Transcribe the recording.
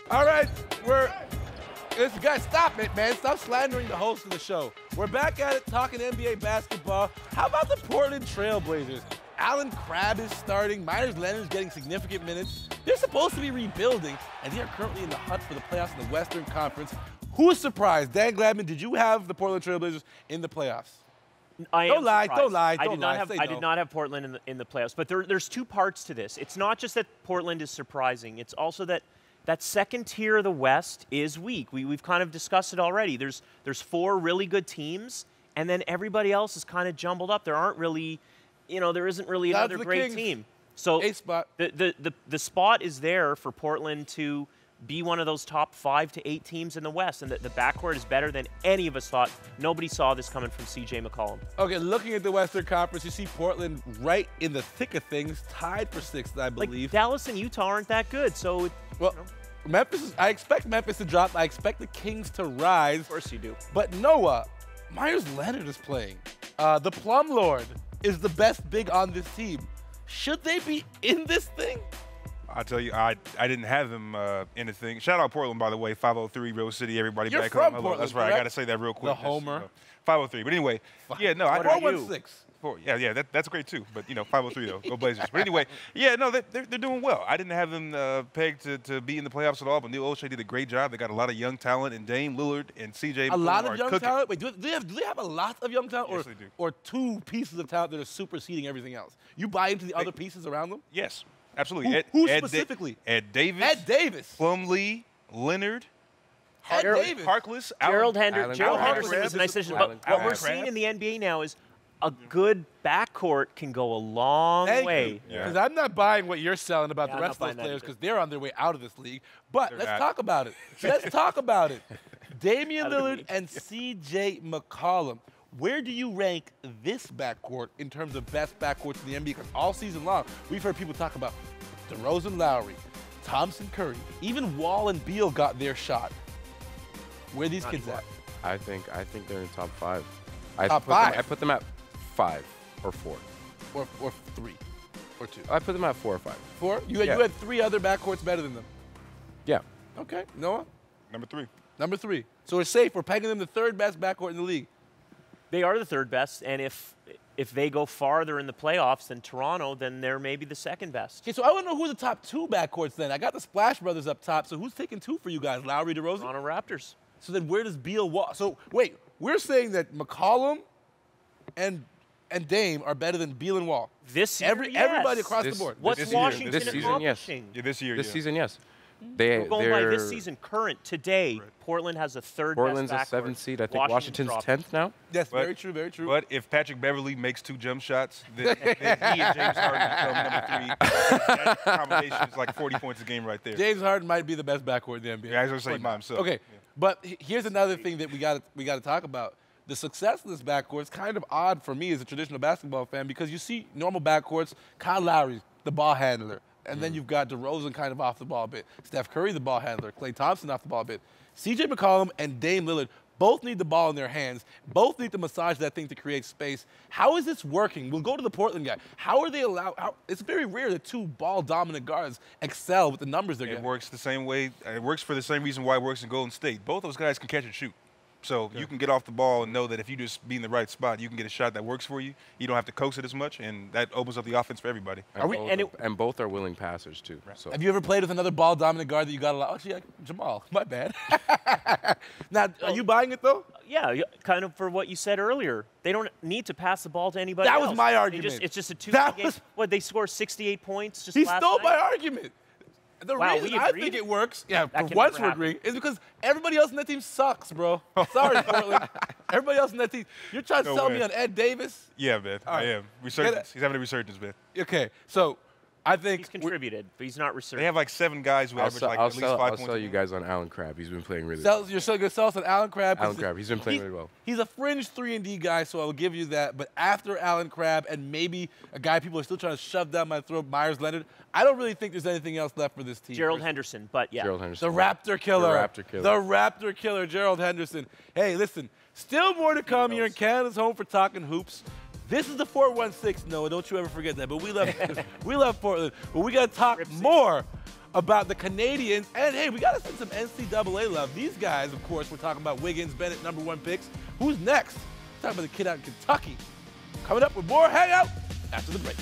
All right, listen, guys, stop it, man. Stop slandering the host of the show. We're back at it talking NBA basketball. How about the Portland Trail Blazers? Allen Crabbe is starting. Myers Leonard's getting significant minutes. They're supposed to be rebuilding, and they are currently in the hunt for the playoffs in the Western Conference. Who is surprised? Dan Gladman, did you have the Portland Trail Blazers in the playoffs? Don't lie. I did not have Portland in the playoffs. But there's two parts to this. It's not just that Portland is surprising. It's also that second tier of the West is weak. We've kind of discussed it already. There's four really good teams, and then everybody else is kind of jumbled up. There aren't really, there isn't really another great team. So the spot is there for Portland to be one of those top 5 to 8 teams in the West, and the backcourt is better than any of us thought. Nobody saw this coming from C.J. McCollum. Okay, looking at the Western Conference, you see Portland right in the thick of things, tied for 6th, I believe. Dallas and Utah aren't that good, so Memphis. I expect Memphis to drop. I expect the Kings to rise. Of course you do. But Noah, Myers Leonard is playing. The Plum Lord is the best big on this team. Should they be in this thing? I'll tell you, I didn't have him in the thing. Shout out Portland, by the way, 503 Rose City, everybody You're back from home. Portland, That's right, correct? I got to say that real quick. The homer. 503. But anyway, yeah, no, I 416. that's great too. But 503 though, go Blazers. But anyway, yeah, no, they're doing well. I didn't have them pegged to be in the playoffs at all. But Neil O'Shea did a great job. They got a lot of young talent, and Dame Lillard and CJ. A lot of young talent. Wait, do they have a lot of young talent, Yes, they do. or 2 pieces of talent that are superseding everything else? You buy into the other pieces around them? Yes, absolutely. Who specifically? Ed Davis. Ed Davis. Plumlee, Leonard. Ed Davis. Harkless. Gerald Allen Henderson was a nice addition. But what we're Crabbe. seeing in the NBA now is a good backcourt can go a long way. Because I'm not buying what you're selling about the I'm rest not of those buying that players either. because they're on their way out of this league. But They're let's not. talk about it. Let's talk about it. Damian Out of the Lillard league. and C.J. McCollum. Where do you rank this backcourt in terms of best backcourts in the NBA? Because all season long, we've heard people talk about DeRozan, Lowry, Thompson, Curry. Even Wall and Beal got their shot. Where are these kids at? I think they're in the top 5. Top 5? I put them at 5 or 4. Or 3 or 2? I put them at 4 or 5. 4? You had 3 other backcourts better than them. Yeah. Okay. Noah? Number 3. Number 3. So we're safe. We're pegging them the 3rd best backcourt in the league. They are the 3rd best, and if they go farther in the playoffs than Toronto, then they're maybe the 2nd best. Okay, so I want to know who the top 2 backcourts then. I got the Splash Brothers up top, so who's taking 2 for you guys? Lowry, DeRozan? Toronto Raptors. So then where does Beal walk? So wait, we're saying that McCollum and Dame are better than Beal and Wall. This year, Everybody across the board. What's This year. Washington This season, yes. accomplishing? Yeah, this year. This yeah. season, yes. We're going by this season, current, today. Portland has a 3rd Portland's best a backcourt. 7th seed. I think Washington's 10th now. Yes, But- very true, very true. But if Patrick Beverly makes 2 jump shots, then he and James Harden become number 3. That combination is like 40 points a game right there. James Harden might be the best backcourt in the NBA. Yeah, I was going to say by himself. Okay, but here's another thing that we got to talk about. The success of this backcourt is kind of odd for me as a traditional basketball fan because you see normal backcourts, Kyle Lowry, the ball handler, and then you've got DeRozan kind of off the ball a bit, Steph Curry, the ball handler, Klay Thompson off the ball a bit. C.J. McCollum and Dame Lillard both need the ball in their hands, both need to massage that thing to create space. How is this working? We'll go to the Portland guy. How are they allowed? It's very rare that 2 ball-dominant guards excel with the numbers they're It getting. works the same way. It works for the same reason why it works in Golden State. Both those guys can catch and shoot. So you can get off the ball and know that if you just be in the right spot, you can get a shot that works for you. You don't have to coax it as much, and that opens up the offense for everybody. And both are willing passers, too. So. Have you ever played with another ball-dominant guard that you got a lot? Actually, Jamal, my bad. Now, are you buying it, though? Yeah, kind of for what you said earlier. They don't need to pass the ball to anybody That else. was my argument. It's just a 2 That game. was- What, they scored 68 points just He last stole night? my argument. The Wow, reason we I agreed? think it works, yeah, That for can once never we're happen. agreeing, is because everybody else in that team sucks, bro. Sorry, Portland. Everybody else in that team. You're trying to No sell way. me on Ed Davis? Yeah, man. All right. I am. Resurgence. He's having a resurgence, man. Okay, so I think He's contributed, but he's not researched. They have like 7 guys who average like at least 5 I'll points. sell a you game. guys on Allen Crabbe. He's been playing really well. you're still going to sell us on Allen Crabbe? Allen Crabbe, he's been playing really well. He's a fringe 3-and-D guy, so I will give you that. But after Allen Crabbe and maybe a guy people are still trying to shove down my throat, Myers Leonard, I don't really think there's anything else left for this team. Gerald Henderson, but yeah. Gerald Henderson. The Raptor Killer. The Raptor Killer. The Raptor Killer, Gerald Henderson. Hey, listen, still more to come here in Canada's home for talking hoops. This is the 416, Noah. Don't you ever forget that. But we love Portland. But we got to talk more about the Canadians. And hey, we got to send some NCAA love. These guys, of course, we're talking about Wiggins, Bennett, #1 picks. Who's next? We're talking about the kid out in Kentucky. Coming up with more Hangout after the break.